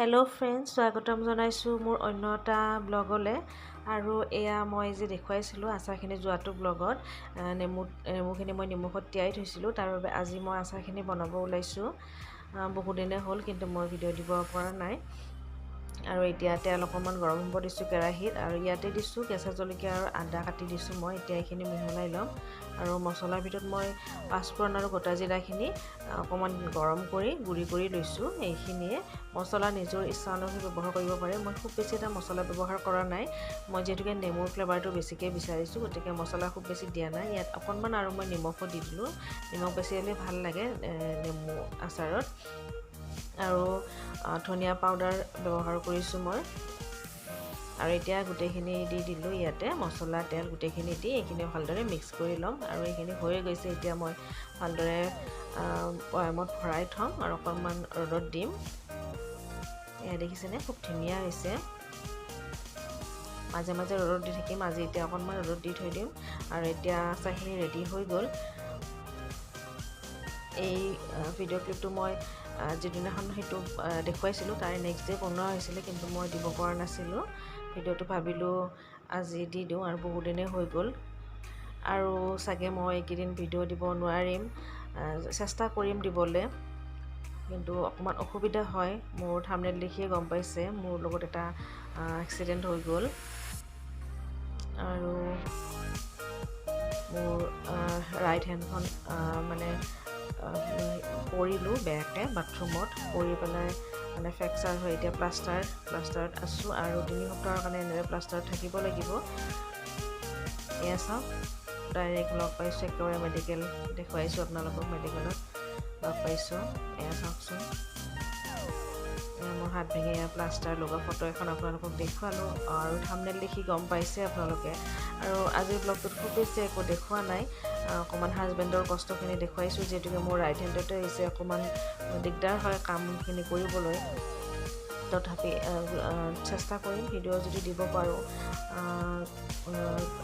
Hello friends, स्वागतम জনাইছোঁ মোৰ অন্য এটা ব্লগলৈ। আৰু এয়া মই যে দেখুৱাইছিলোঁ আচাৰখিনি যোৱাটো ব্লগত নেমুখিনি মই নিমখত তিয়াই থৈছিলোঁ। তাৰ বাবে আজি মই আচাৰখিনি বনাব ওলাইছোঁ। বহুদিনে হ'ল কিন্তু মই ভিডিঅ' দিব পৰা নাই। আৰু এতিয়া তেল অকণমান গৰম হ'ব দিছোঁ কেৰাহীত, আৰু ইয়াতে দিছোঁ কেঁচা জলকীয়া আৰু আদা কাটি দিছোঁ মই। এতিয়া এইখিনি মিহলাই ল'ম। আৰু মছলাৰ ভিতৰত মই পাঁচফোৰণ আৰু গোটা জিৰাখিনি অকণমান গৰম কৰি গুড়ি কৰি লৈছোঁ। এইখিনিয়ে মছলা নিজৰ ইচ্ছা অনুসৰি ব্যৱহাৰ কৰিব পাৰে। মই খুব বেছি এটা মছলা ব্যৱহাৰ কৰা নাই, মই যিহেতুকে নেমুৰ ফ্লেভাৰটো বেছিকৈ বিচাৰিছোঁ, গতিকে মছলা খুব বেছি দিয়া নাই। ইয়াত অকণমান আৰু মই নিমখো দি দিলোঁ। নিমখ বেছি হ'লে ভাল লাগে নেমু আচাৰত। আৰু ধনিয়া পাউডাৰ ব্যৱহাৰ কৰিছোঁ মই। আৰু এতিয়া গোটেইখিনি দি দিলোঁ ইয়াতে মছলা তেল গোটেইখিনি দি এইখিনি ভালদৰে মিক্স কৰি ল'ম। আৰু এইখিনি হৈয়ে গৈছে। এতিয়া মই ভালদৰে বৈয়ামত ভৰাই থ'ম আৰু অকণমান ৰ'দত দিম। এয়া দেখিছেনে, খুব ধুনীয়া হৈছে। মাজে মাজে ৰ'দত দি থাকিম। আজি এতিয়া অকণমান ৰ'দত দি থৈ দিম। আৰু এতিয়া আচাৰখিনি ৰেডি হৈ গ'ল। এই ভিডিঅ' ক্লিপটো মই যিদিনাখন সেইটো দেখুৱাইছিলোঁ তাৰে নেক্সট ডে বনোৱা হৈছিলে, কিন্তু মই দিব পৰা নাছিলোঁ। ভিডিঅ'টো ভাবিলোঁ আজি দি দিওঁ, আৰু বহুদিনেই হৈ গ'ল। আৰু চাগে মই এইকেইদিন ভিডিঅ' দিব নোৱাৰিম, চেষ্টা কৰিম দিবলৈ, কিন্তু অকণমান অসুবিধা হয়। মোৰ থাম্বনেইল দেখিয়ে গম পাইছে মোৰ লগত এটা এক্সিডেণ্ট হৈ গ'ল। আৰু মোৰ ৰাইট হেণ্ডখন মানে পৰিলোঁ বেয়াকৈ বাথৰুমত, পৰি পেলাই মানে ফ্ৰেকচাৰ হৈ এতিয়া প্লাষ্টাৰত আছোঁ। আৰু 3 সপ্তাহৰ কাৰণে এনেকৈ প্লাষ্টাৰত থাকিব লাগিব। এয়া চাওক, ডাইৰেক্ট লগ পাইছোঁ, একেবাৰে মেডিকেল দেখুৱাইছোঁ আপোনালোকক, মেডিকেলত লগ পাইছোঁ। এয়া চাওকচোন, মোৰ হাত ভাঙি এয়া প্লাষ্টাৰ লগা ফটো এখন আপোনালোকক দেখুৱালোঁ। আৰু থাম্বনেইল দেখি গম পাইছে আপোনালোকে। আৰু আজিৰ ব্লগটোত খুব বেছি একো দেখুওৱা নাই, অকণমান হাজবেণ্ডৰ কষ্টখিনি দেখুৱাইছোঁ, যিহেতুকে মোৰ ৰাইট হেণ্ডতে হৈছে। অকণমান দিগদাৰ হয় কামখিনি কৰিবলৈ, তথাপি চেষ্টা কৰিম ভিডিঅ' যদি দিব পাৰোঁ,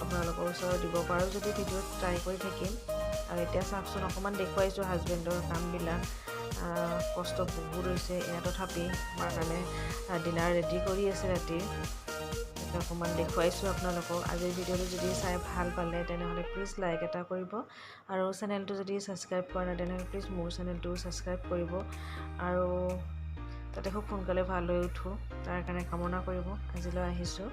আপোনালোকৰ ওচৰত দিব পাৰোঁ যদি ভিডিঅ'ত ট্ৰাই কৰি থাকিম। আৰু এতিয়া চাওকচোন, অকণমান দেখুৱাইছোঁ হাজবেণ্ডৰ কামবিলাক, কষ্ট বহুত হৈছে এয়া। তথাপি আমাৰ কাৰণে ডিনাৰ ৰেডি কৰি আছে ৰাতিৰ, অকণমান দেখুৱাইছোঁ আপোনালোকক। আজিৰ ভিডিঅ'টো যদি চাই ভাল পালে তেনেহ'লে প্লিজ লাইক এটা কৰিব, আৰু চেনেলটো যদি ছাবস্ক্ৰাইব কৰা নাই তেনেহ'লে প্লিজ মোৰ চেনেলটো ছাবস্ক্ৰাইব কৰিব, আৰু তাতে খুব সোনকালে ভাল হৈ উঠোঁ তাৰ কাৰণে কামনা কৰিব। আজিলৈ আহিছোঁ।